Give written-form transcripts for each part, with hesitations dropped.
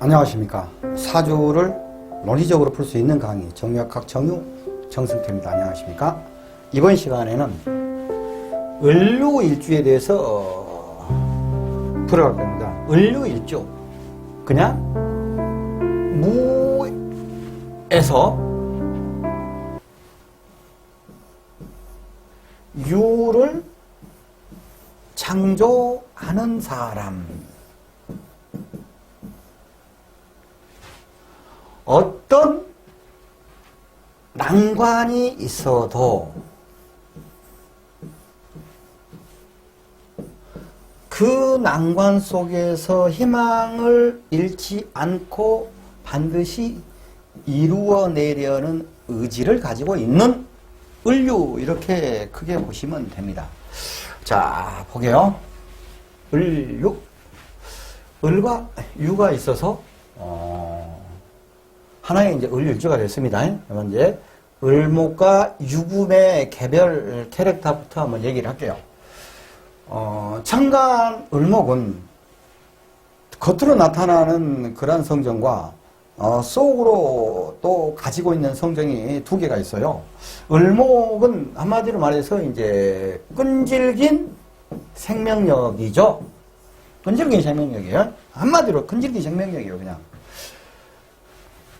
안녕하십니까. 사주를 논리적으로 풀 수 있는 강의 정맥학 정유 정승태입니다. 안녕하십니까. 이번 시간에는 을류일주에 대해서 풀어갈 겁니다. 을류일주, 그냥 무에서 유를 창조하는 사람, 어떤 난관이 있어도 그 난관 속에서 희망을 잃지 않고 반드시 이루어내려는 의지를 가지고 있는 을류, 이렇게 크게 보시면 됩니다. 자, 보게요. 을류, 을과 유가 있어서 하나의 이제 을일주가 됐습니다. 그러면 이제 을목과 유금의 개별 캐릭터부터 한번 얘기를 할게요. 천간 을목은 겉으로 나타나는 그런 성정과 속으로 또 가지고 있는 성정이 두 개가 있어요. 을목은 한마디로 말해서 이제 끈질긴 생명력이죠. 끈질긴 생명력이에요. 한마디로 끈질긴 생명력이에요, 그냥.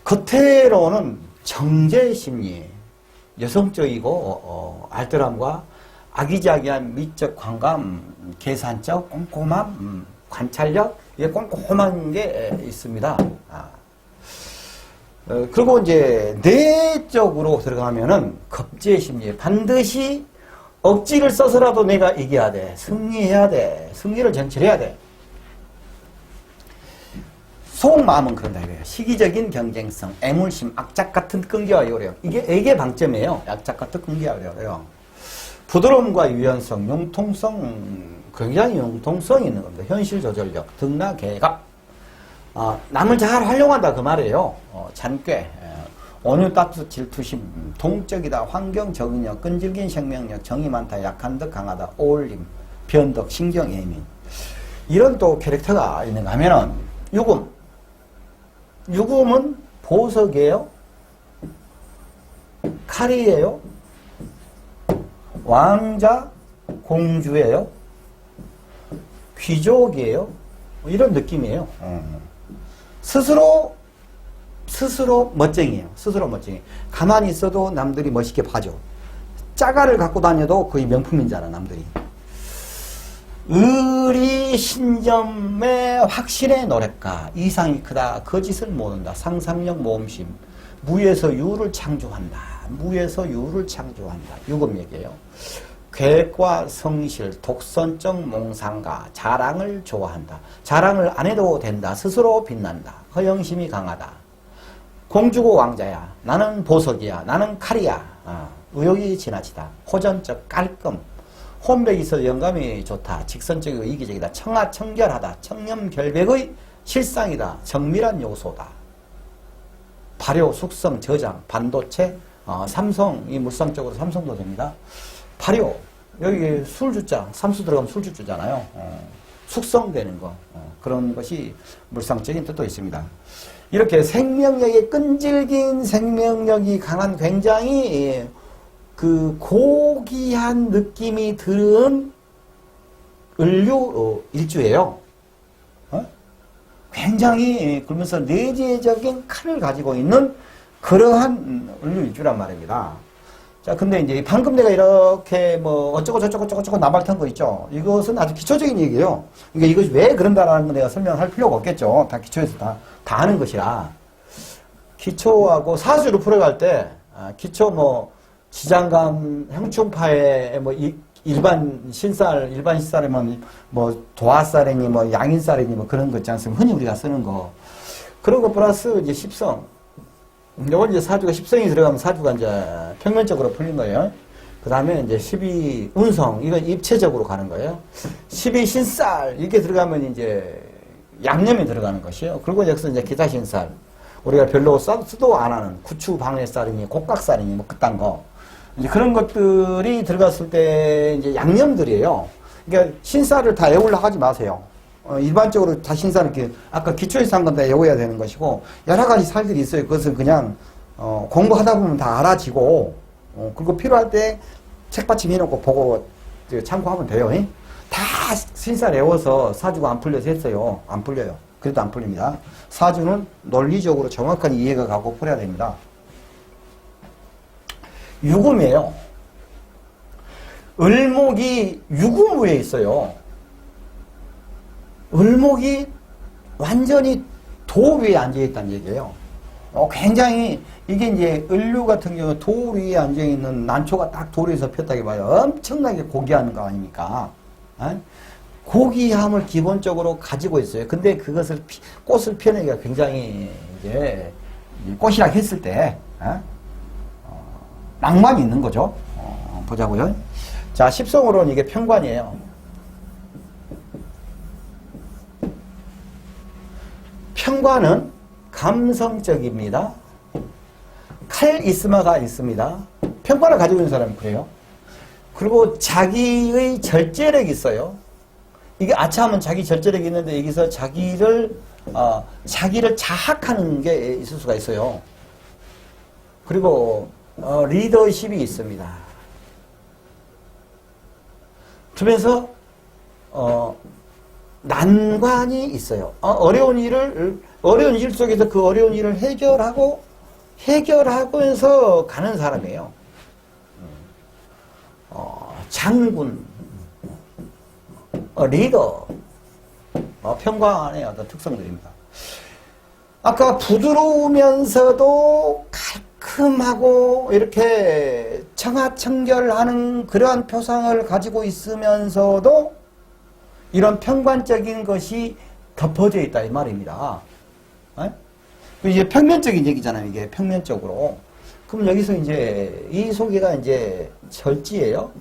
겉으로는 정제심리, 여성적이고 알뜰함과 아기자기한 미적 관감, 계산적 꼼꼼함, 관찰력, 이게 꼼꼼한 게 있습니다. 그리고 이제 내적으로 들어가면은 겁제심리, 반드시 억지를 써서라도 내가 이겨야 돼, 승리해야 돼, 승리를 쟁취해야 돼. 속마음은 그런다 이거예요. 시기적인 경쟁성, 애물심, 악착 같은 끈기와 요령. 이게 애의 방점이에요. 악착 같은 끈기와 요령. 부드러움과 유연성, 융통성, 굉장히 융통성이 있는 겁니다. 현실 조절력, 등나 개각. 남을 잘 활용한다 그 말이에요. 잔꾀, 온유 따뜻 질투심, 동적이다, 환경 적응력, 끈질긴 생명력, 정이 많다, 약한 듯 강하다, 어울림, 변덕, 신경 예민. 이런 또 캐릭터가 있는가 하면은 유금. 유금은 보석이에요? 칼이에요? 왕자, 공주예요? 귀족이에요? 이런 느낌이에요. 스스로 멋쟁이에요. 스스로 멋쟁이. 가만히 있어도 남들이 멋있게 봐줘. 짜가를 갖고 다녀도 거의 명품인잖아, 남들이. 의리 신점의 확신의 노력가, 이상이 크다, 거짓을 모른다, 상상력 모험심, 무에서 유를 창조한다, 무에서 유를 창조한다. 유금 얘기예요. 계획과 성실, 독선적 몽상가, 자랑을 좋아한다. 자랑을 안 해도 된다. 스스로 빛난다. 허영심이 강하다. 공주고 왕자야. 나는 보석이야. 나는 칼이야. 의욕이 지나치다. 호전적 깔끔. 혼백이 있어 영감이 좋다. 직선적이고 이기적이다. 청아청결하다. 청렴결백의 실상이다. 정밀한 요소다. 발효, 숙성, 저장, 반도체, 삼성, 이 물상적으로 삼성도 됩니다. 발효, 여기 술주자, 삼수 들어가면 술주자잖아요. 숙성되는 거, 그런 것이 물상적인 뜻도 있습니다. 이렇게 생명력이 끈질긴 생명력이 강한 굉장히 그 고귀한 느낌이 드는 을류 일주예요. 굉장히 그러면서 내재적인 칼을 가지고 있는 그러한 을류 일주란 말입니다. 자, 근데 이제 방금 내가 이렇게 뭐 어쩌고 저쩌고 나발탄 거 있죠. 이것은 아주 기초적인 얘기예요. 그러니까 이것이 왜 그런다라는 거 내가 설명할 필요가 없겠죠. 다 기초에서 다 아는 것이라. 기초하고 사주로 풀어갈 때 기초 뭐 지장감 형충파의 뭐 일반 신살이면 뭐 도화살이니 뭐 양인살이니 뭐 그런 거 있지 않습니까? 흔히 우리가 쓰는 거. 그런 거 플러스 이제 십성. 요건 이제 사주가 십성이 들어가면 사주가 이제 평면적으로 풀린 거예요. 그 다음에 이제 12 운성. 이건 입체적으로 가는 거예요. 12 신살. 이렇게 들어가면 이제 양념이 들어가는 것이에요. 그리고 여기서 이제 기타 신살. 우리가 별로 쓰도 안 하는 구추 방해살이니 곡각살이니 뭐 그딴 거. 이제 그런 것들이 들어갔을 때 이제 양념들이에요. 그러니까 신사를 다 외우려고 하지 마세요. 일반적으로 자신사는 이렇게 아까 기초에서 한 건 다 외워야 되는 것이고 여러 가지 살들이 있어요. 그것은 그냥 공부하다 보면 다 알아지고 그리고 필요할 때 책받침 해놓고 보고 참고하면 돼요. 다 신사 외워서 사주가 안 풀려서 했어요. 안 풀려요. 그래도 안 풀립니다. 사주는 논리적으로 정확한 이해가 가고 풀어야 됩니다. 유금이에요. 을목이 유금위에 있어요. 을목이 완전히 도 위에 앉아있다는 얘기예요. 굉장히 이게 이제 을류 같은 경우 도 위에 앉아있는 난초가 딱 돌에서 폈다고 봐요. 엄청나게 고귀한 거 아닙니까? 고귀함을 기본적으로 가지고 있어요. 근데 그것을 꽃을 피워내기가 굉장히 이제 꽃이라고 했을 때 낭만이 있는 거죠. 보자고요. 자, 십성으로는 이게 편관이에요. 편관은 감성적입니다. 칼이스마가 있습니다. 편관을 가지고 있는 사람은 그래요. 그리고 자기의 절제력이 있어요. 이게 아차하면 자기 절제력이 있는데 여기서 자기를 자학하는 게 있을 수가 있어요. 그리고 리더십이 있습니다. 그러면서 난관이 있어요. 어려운 일 속에서 그 어려운 일을 해결하면서 가는 사람이에요. 장군, 리더, 편관의 어떤 특성들입니다. 아까 부드러우면서도 깔끔하고 이렇게 청아청결하는 그러한 표상을 가지고 있으면서도 이런 편관적인 것이 덮어져 있다 이 말입니다. 이제 평면적인 얘기잖아요. 이게 평면적으로. 그럼 여기서 이제 이 소개가 이제 절지예요.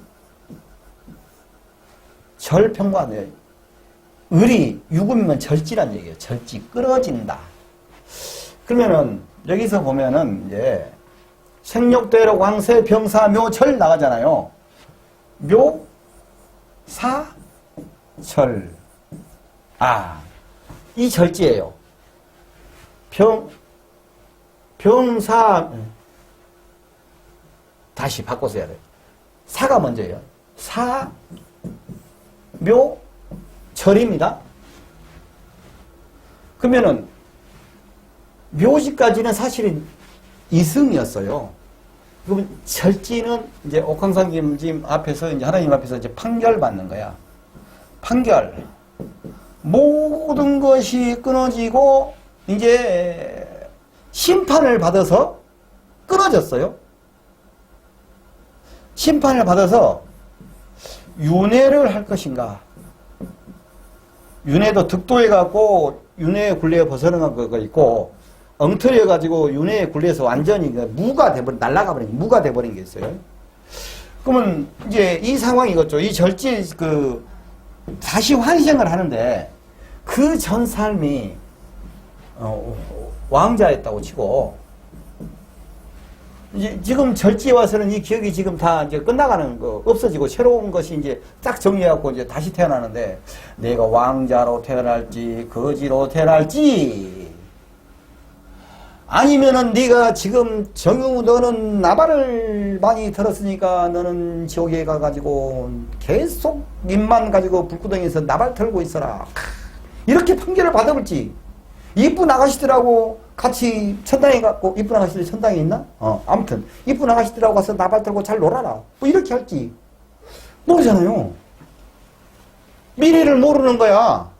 절편관이에요. 을이 유금이면 절지란 얘기예요. 절지, 끊어진다. 그러면은 여기서 보면은 이제 생육대로 왕세 병사 묘절 나가잖아요. 묘, 사, 절. 이 절지예요. 병사 다시 바꿔서 해야 돼요. 사가 먼저예요. 사, 묘, 절입니다. 그러면은 묘지까지는 사실은 이승이었어요. 그러면 절지는 이제 옥황상제님 앞에서 이제 하나님 앞에서 이제 판결받는 거야. 판결. 모든 것이 끊어지고 이제 심판을 받아서 끊어졌어요. 심판을 받아서 윤회를 할 것인가. 윤회도 득도해갖고 윤회의 굴레에 벗어나는 거가 있고 엉터리해가지고 윤회의 굴레에서 완전히 무가 돼버린, 날아가버린, 무가 돼버린 게 있어요. 그러면 이제 이 상황이겠죠. 이 절지, 다시 환생을 하는데 그 전 삶이, 왕자였다고 치고, 이제 지금 절지에 와서는 이 기억이 지금 다 이제 끝나가는 거, 없어지고 새로운 것이 이제 딱 정리해갖고 이제 다시 태어나는데 내가 왕자로 태어날지, 거지로 태어날지, 아니면은 네가 지금 정유 너는 나발을 많이 들었으니까 너는 지옥에 가가지고 계속 입만 가지고 불구덩이에서 나발 털고 있어라. 이렇게 판결을 받아볼지. 이쁜 아가씨들하고 같이 천당에 갔고, 이쁜 아가씨들 천당에 있나? 아무튼 이쁜 아가씨들하고 가서 나발 털고 잘 놀아라. 뭐 이렇게 할지 모르잖아요. 미래를 모르는 거야.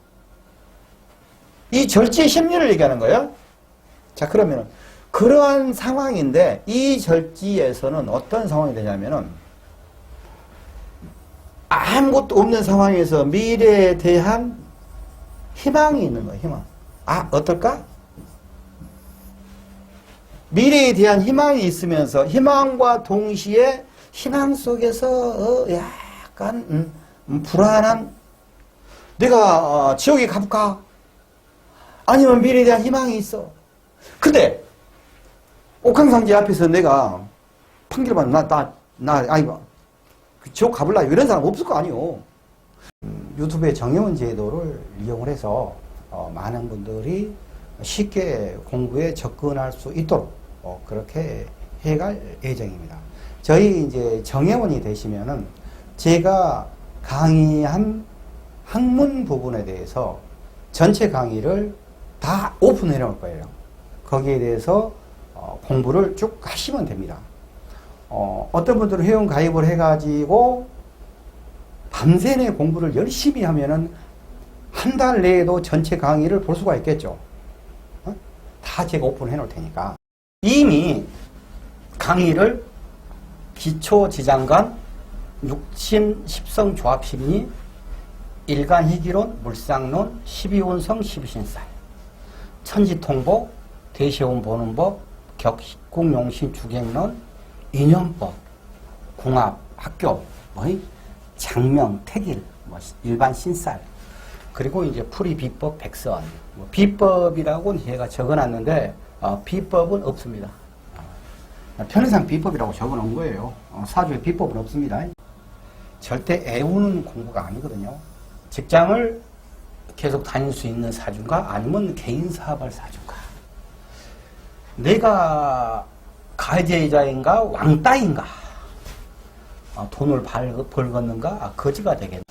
이 절지의 심리를 얘기하는 거야. 자, 그러면 그러한 상황인데 이 절지에서는 어떤 상황이 되냐면은 아무것도 없는 상황에서 미래에 대한 희망이 있는 거예요. 희망. 어떨까? 미래에 대한 희망이 있으면서 희망과 동시에 희망 속에서 약간 불안한, 내가 지옥에 가볼까? 아니면 미래에 대한 희망이 있어. 근데 옥황상제 앞에서 내가 판결받는 아이고 지옥 가볼라 이런 사람 없을 거 아니오. 유튜브의 정회원 제도를 이용을 해서 많은 분들이 쉽게 공부에 접근할 수 있도록 그렇게 해갈 예정입니다. 저희 이제 정회원이 되시면은 제가 강의한 학문 부분에 대해서 전체 강의를 다 오픈해 놓을 거예요. 거기에 대해서 공부를 쭉 하시면 됩니다. 어떤 분들은 회원 가입을 해가지고 밤새내 공부를 열심히 하면은 한 달 내에도 전체 강의를 볼 수가 있겠죠. 다 제가 오픈해 놓을 테니까. 이미 강의를 기초지장관, 육신, 십성, 조합심리, 일간희귀론, 물상론, 12운성, 12신살, 천지통보, 대시온 보는 법, 격국용신 주객론, 인연법, 궁합, 학교, 장명, 택일, 일반 신살, 그리고 이제 풀이 비법, 백선. 비법이라고는 제가 적어놨는데 비법은 없습니다. 편의상 비법이라고 적어놓은 거예요. 사주에 비법은 없습니다. 절대 애우는 공부가 아니거든요. 직장을 계속 다닐 수 있는 사주인가 아니면 개인 사업할 사주인가. 내가 가해자인가 왕따인가. 돈을 벌겠는가 거지가 되겠네.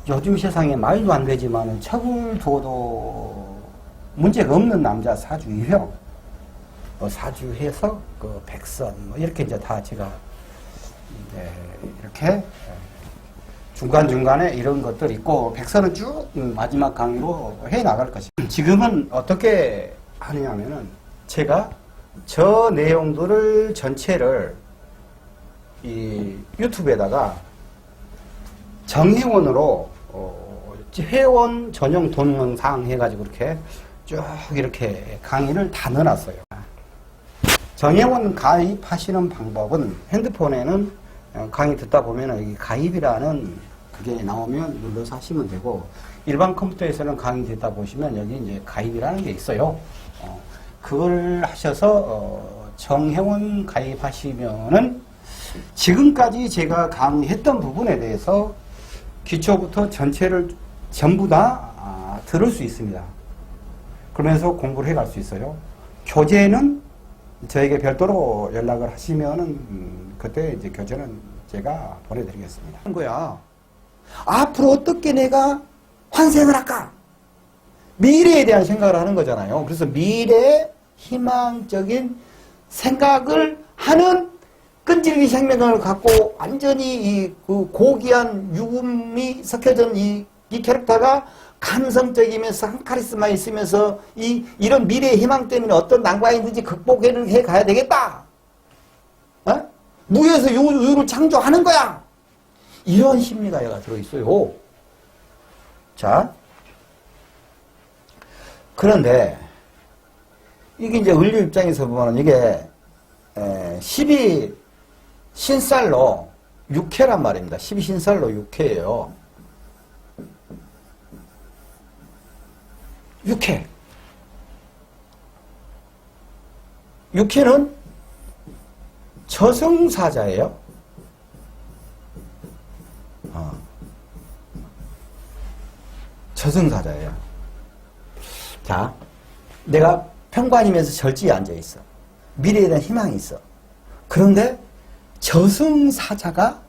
요즘 세상에 말도 안 되지만 척을 줘도 문제가 없는 남자 사주 유형, 사주해서 그 백선 이렇게 이제 다 제가 이렇게 중간중간에 이런 것들 있고 백선은 쭉 마지막 강의로 해 나갈 것입니다. 지금은 어떻게 하느냐면은 제가 저 내용들을 전체를 이 유튜브에다가 정회원으로 회원 전용 동영상 해가지고 이렇게 쭉 이렇게 강의를 다 넣어놨어요. 정회원 가입하시는 방법은 핸드폰에는 강의 듣다 보면 여기 가입이라는 그게 나오면 눌러서 하시면 되고, 일반 컴퓨터에서는 강의 듣다 보시면 여기 이제 가입이라는 게 있어요. 그걸 하셔서 정회원 가입하시면은 지금까지 제가 강의했던 부분에 대해서 기초부터 전체를 전부 다 들을 수 있습니다. 그러면서 공부를 해갈 수 있어요. 교재는 저에게 별도로 연락을 하시면은 그때 이제 교재는 제가 보내드리겠습니다. 한 거야. 앞으로 어떻게 내가 환생을 할까? 미래에 대한 생각을 하는 거잖아요. 그래서 미래에 희망적인 생각을 하는 끈질긴 생명을 갖고 완전히 그 고귀한 유금이 섞여진 이 캐릭터가 감성적이면서 카리스마 있으면서 이런 미래의 희망 때문에 어떤 난관이든지 극복해 가야 되겠다. 무에서 유를 창조하는 거야. 이런 심리가 얘가 들어있어요. 자, 그런데 이게 이제 을류 입장에서 보면 이게 12신살로 6회란 말입니다. 12신살로 6회예요. 6회. 6회는 저승사자예요. 저승사자예요. 자, 내가 평관이면서 절지에 앉아있어. 미래에 대한 희망이 있어. 그런데 저승사자가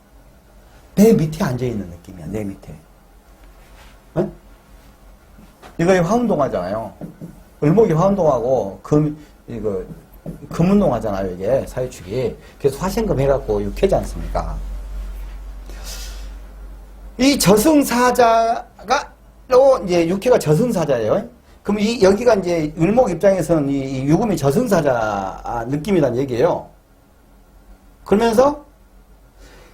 내 밑에 앉아있는 느낌이야. 내 밑에. 응? 이거 화운동하잖아요. 을목이 화운동하고 금운동하잖아요. 이게 사유축이. 그래서 화생금 해갖고 육해지 않습니까? 이 저승사자가 이제 육해가 저승사자예요. 그럼 여기가 이제 을목 입장에서는 이 유금이 저승사자 느낌이란 얘기예요. 그러면서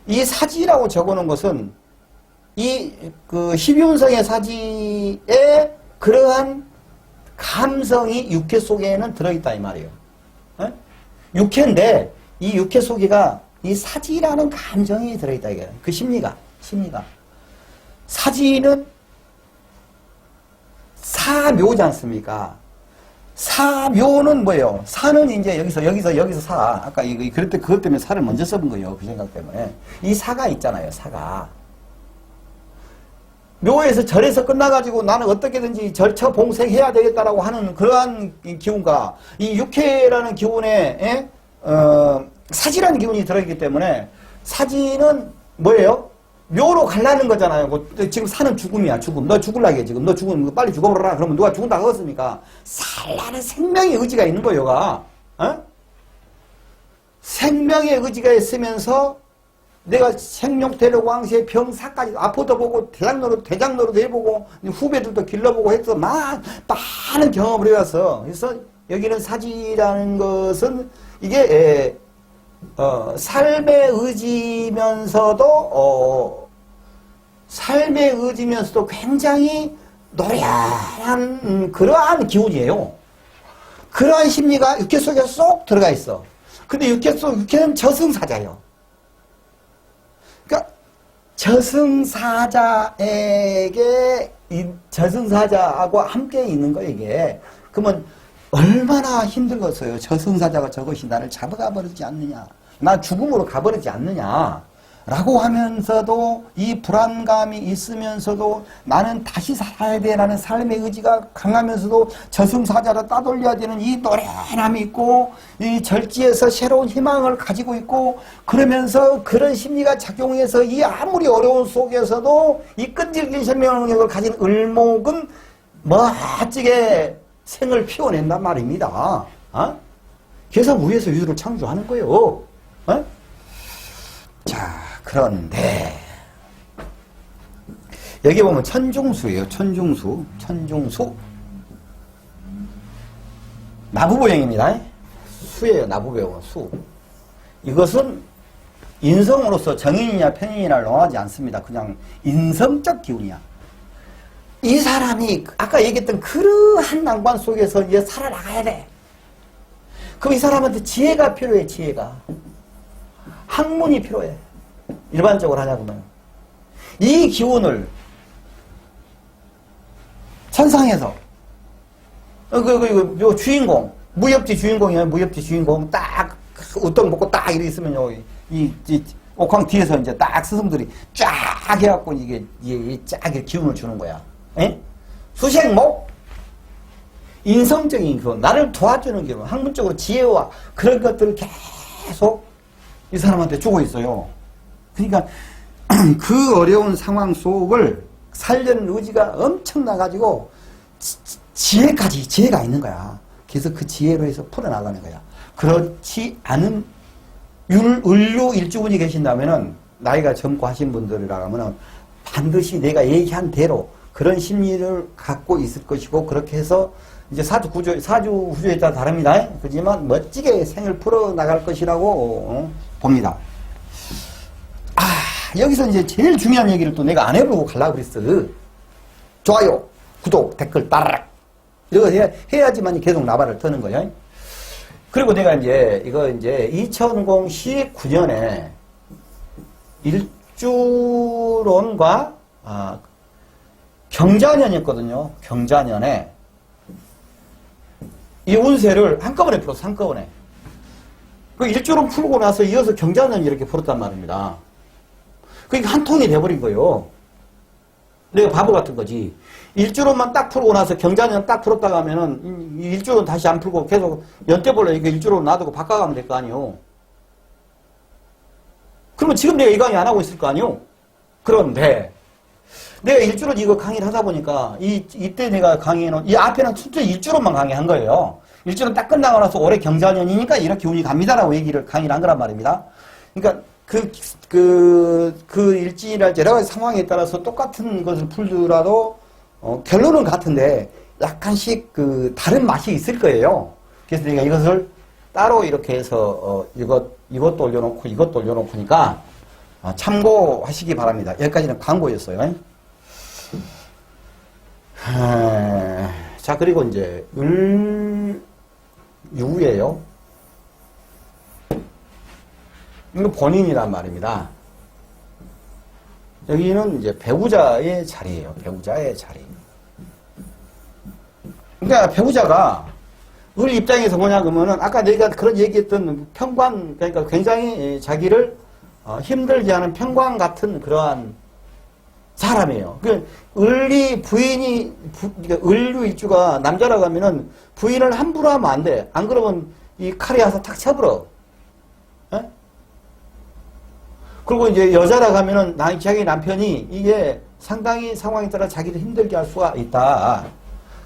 이 사지라고 적어놓은 것은 그 12운성의 사지에 그러한 감성이 육회 속에는 들어있다 이 말이에요. 육회인데 이 육회 속에가 이 사지라는 감정이 들어있다 이게. 그 심리가. 사지는 사묘지 않습니까? 사묘는 뭐예요? 사는 이제 여기서 사. 아까 그럴 때 그것 때문에 사를 먼저 써본 거예요. 그 생각 때문에. 이 사가 있잖아요. 사가. 묘에서 절에서 끝나가지고 나는 어떻게든지 절처봉생해야 되겠다라고 하는 그러한 기운과 이 육해라는 기운에 사지라는 기운이 들어있기 때문에 사지는 뭐예요? 묘로 갈라는 거잖아요. 지금 사는 죽음이야, 죽음. 너 죽을라게 지금. 너 죽으면 빨리 죽어버려라. 그러면 누가 죽는다고 하겠습니까? 살라는 생명의 의지가 있는 거예요, 얘가. 어? 생명의 의지가 있으면서 내가 생룡대로 왕시의 병사까지 아포도 보고 대장로로 내보고 후배들도 길러보고 해서 많은 경험을 해왔어. 그래서 여기는 사지라는 것은 이게 삶의 의지면서도 굉장히 노련한 그러한 기운이에요. 그러한 심리가 육계 속에 쏙 들어가 있어. 근데 육계는 저승사자예요. 그러니까 저승사자에게 저승사자하고 함께 있는 거 이게. 그러면 얼마나 힘들겠어요. 저승사자가 저것이 나를 잡아가 버리지 않느냐. 나 죽음으로 가버리지 않느냐. 라고 하면서도 이 불안감이 있으면서도 나는 다시 살아야 돼 라는 삶의 의지가 강하면서도 저승사자를 따돌려야 되는 이 노련함이 있고 이 절지에서 새로운 희망을 가지고 있고 그러면서 그런 심리가 작용해서 이 아무리 어려운 속에서도 이 끈질긴 생명력을 가진 을목은 멋지게 생을 피워낸단 말입니다. 그래서 위에서 위로 창조하는 거예요. 자, 그런데 여기 보면 천중수예요. 천중수. 나부보행입니다. 수예요. 나부보행은 수. 이것은 인성으로서 정인이냐 편인이냐 논하지 않습니다. 그냥 인성적 기운이야. 이 사람이 아까 얘기했던 그러한 낭만 속에서 이제 살아나가야 돼. 그럼 이 사람한테 지혜가 필요해. 지혜가. 학문이 필요해. 일반적으로 하자면 이 기운을 천상에서 요 주인공 무협지 주인공이야. 무협지 주인공 딱 우떡 먹고 딱 이렇게 있으면요 이 옥황 뒤에서 이제 딱 스승들이 쫙 해갖고 이게 쫙 기운을 주는 거야. 에? 수생목 인성적인 기운 나를 도와주는 기운 학문적으로 지혜와 그런 것들을 계속 이 사람한테 주고 있어요. 그러니까 그 어려운 상황 속을 살려는 의지가 엄청나가지고 지혜가 있는 거야. 그래서 그 지혜로 해서 풀어나가는 거야. 그렇지 않은 을류 일주분이 계신다면은 나이가 젊고 하신 분들이라 하면은 반드시 내가 얘기한 대로 그런 심리를 갖고 있을 것이고 그렇게 해서 이제 사주 구조에 따라 다릅니다. 그렇지만 멋지게 생을 풀어나갈 것이라고 봅니다. 여기서 이제 제일 중요한 얘기를 또 내가 안 해보고 가려고 그랬어. 좋아요, 구독, 댓글, 따라락. 이거 해야지만 계속 나발을 터는 거야. 그리고 내가 이제, 2019년에 일주론과, 경자년이었거든요. 경자년에. 이 운세를 한꺼번에 풀었어, 한꺼번에. 그 일주론 풀고 나서 이어서 경자년 이렇게 풀었단 말입니다. 그러니까 한 통이 돼버린 거예요. 내가 바보 같은 거지. 일주론만 딱 풀고 나서 경자년 딱 풀었다가 하면은 일주론 다시 안 풀고 계속 연대볼래 이거 일주론 놔두고 바꿔가면 될 거 아니요. 그러면 지금 내가 이 강의 안 하고 있을 거 아니요. 그런데 내가 일주론 이거 강의를 하다 보니까 이때 내가 강의는 이 앞에는 순전히 일주론만 강의한 거예요. 일주론 딱 끝나고 나서 올해 경자년이니까 이렇게 운이 갑니다라고 강의를 한 거란 말입니다. 그러니까 그 일지랄 여러 가지 상황에 따라서 똑같은 것을 풀더라도 결론은 같은데 약간씩 다른 맛이 있을 거예요. 그래서 내가 이것을 따로 이렇게 해서 이것도 올려놓고 이것도 올려놓고니까 참고하시기 바랍니다. 여기까지는 광고였어요. 자, 그리고 이제 을유예요. 이거 본인이란 말입니다. 여기는 이제 배우자의 자리예요. 배우자의 자리. 그러니까 배우자가 을 입장에서 뭐냐 그러면은 아까 내가 그런 얘기했던 평관, 그러니까 굉장히 자기를 힘들게 하는 평관 같은 그러한 사람이에요. 그 을이 부인이 그러니까 을류일주가 남자라고 하면은 부인을 함부로 하면 안 돼. 안 그러면 이 칼이 와서 탁 쳐버려. 에? 그리고 이제 여자라고 하면은 자기 남편이 이게 상당히 상황에 따라 자기를 힘들게 할 수가 있다.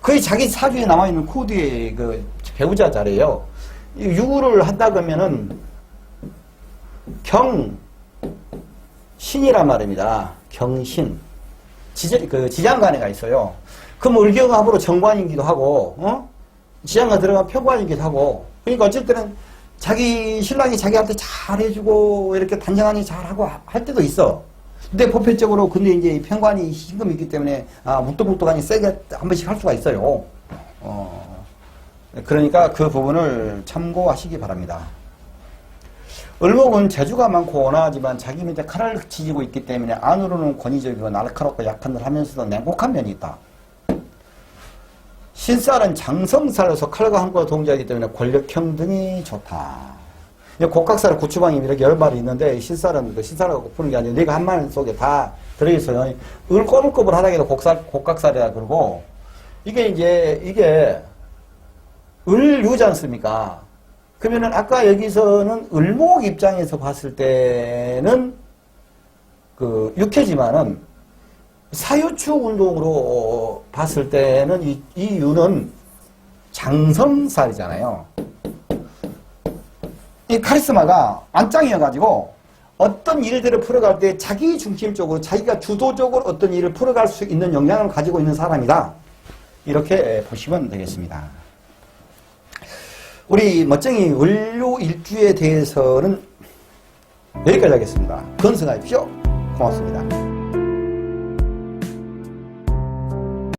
거의 자기 사주에 남아있는 코드의 그 배우자 자리예요. 유구를 한다 그러면은 경신이란 말입니다. 경신. 지장간에가 있어요. 그럼 을경합으로 정관이기도 하고, 지장간 들어가면 편관이기도 하고, 그러니까 어쩔 때는 자기 신랑이 자기한테 잘해주고, 이렇게 단정하니 잘하고 할 때도 있어. 근데 보편적으로, 근데 이제 편관이 신금이 있기 때문에, 무뚝무뚝하니 세게 한 번씩 할 수가 있어요. 그러니까 그 부분을 참고하시기 바랍니다. 을목은 재주가 많고 온화하지만 자기 밑에 칼을 지지고 있기 때문에 안으로는 권위적이고 날카롭고 약한 일 하면서도 냉혹한 면이 있다. 신살은 장성살로서 칼과 함께 동지하기 때문에 권력형 등이 좋다. 곡각살은 구추방이 이렇게 10마리 있는데 신살은 그 신살하고 푸는 게 아니라 내가 한 마리 속에 다 들어있어요. 을 꼬불꼬불하다기도 곡각살이라 그러고 이게 을유지 않습니까? 그러면은 아까 여기서는 을목 입장에서 봤을 때는 그 육해지만은 사유축 운동으로 봤을 때는 이 유는 장성살이잖아요. 이 카리스마가 안짱이어가지고 어떤 일들을 풀어갈 때 자기 중심적으로 자기가 주도적으로 어떤 일을 풀어갈 수 있는 역량을 가지고 있는 사람이다. 이렇게 보시면 되겠습니다. 우리 멋쟁이 을류 일주에 대해서는 여기까지 하겠습니다. 건승하십시오. 고맙습니다.